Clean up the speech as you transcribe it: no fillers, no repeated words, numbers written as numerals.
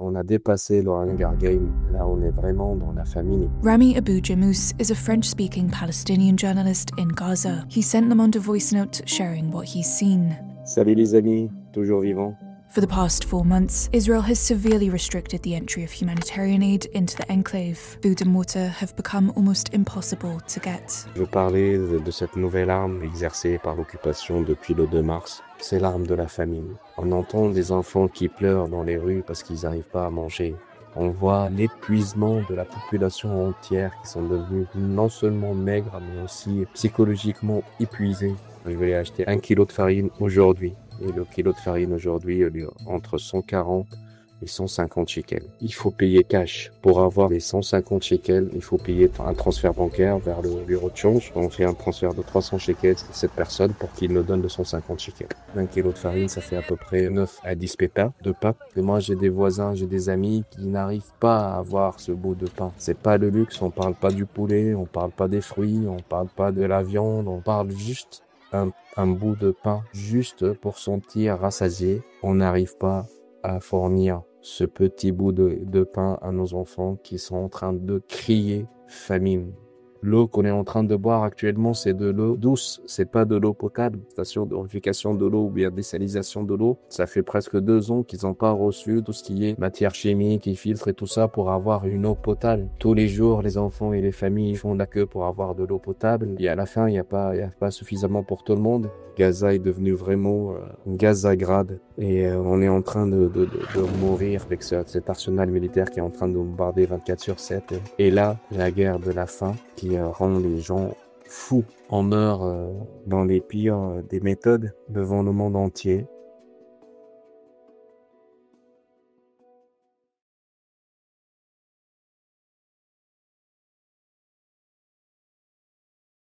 On a dépassé le Hunger Game. Là, on est vraiment dans la famine. Rami Abu Jamous is a French-speaking Palestinian journalist in Gaza. He sent them on a voice note sharing what he's seen. Salut les amis, toujours vivants. For the past 4 months, Israel has severely restricted the entry of humanitarian aid into the enclave. Food and water have become almost impossible to get. Je veux parler de cette nouvelle arme exercée par l'occupation depuis le 2 mars. C'est l'arme de la famine. On entend des enfants qui pleurent dans les rues parce qu'ils n'arrivent pas à manger. On voit l'épuisement de la population entière qui sont devenus non seulement maigres, mais aussi psychologiquement épuisés. Je vais acheter 1 kilo de farine aujourd'hui. Et le kilo de farine aujourd'hui, il est entre 140 et 150 shekels. Il faut payer cash. Pour avoir les 150 shekels, il faut payer un transfert bancaire vers le bureau de change. On fait un transfert de 300 shekels à cette personne pour qu'il nous donne 250 shekels. 1 kilo de farine, ça fait à peu près 9 à 10 pétas de pain. Et moi, j'ai des voisins, j'ai des amis qui n'arrivent pas à avoir ce bout de pain. C'est pas le luxe, on parle pas du poulet, on parle pas des fruits, on parle pas de la viande, on parle juste un bout de pain juste pour sentir rassasié. On n'arrive pas à fournir ce petit bout de pain à nos enfants qui sont en train de crier famine. L'eau qu'on est en train de boire actuellement, c'est de l'eau douce, c'est pas de l'eau potable. Station de purification de l'eau ou bien désalisation de l'eau, ça fait presque 2 ans qu'ils n'ont pas reçu tout ce qui est matière chimique et filtres et tout ça pour avoir une eau potable. Tous les jours, les enfants et les familles font la queue pour avoir de l'eau potable. Et à la fin, il y a pas suffisamment pour tout le monde. Gaza est devenu vraiment Gazagrad et on est en train de mourir avec cet arsenal militaire qui est en train de bombarder 24/7. Et là, la guerre de la faim qui rend les gens fous. On meurt dans les pires des méthodes devant le monde entier.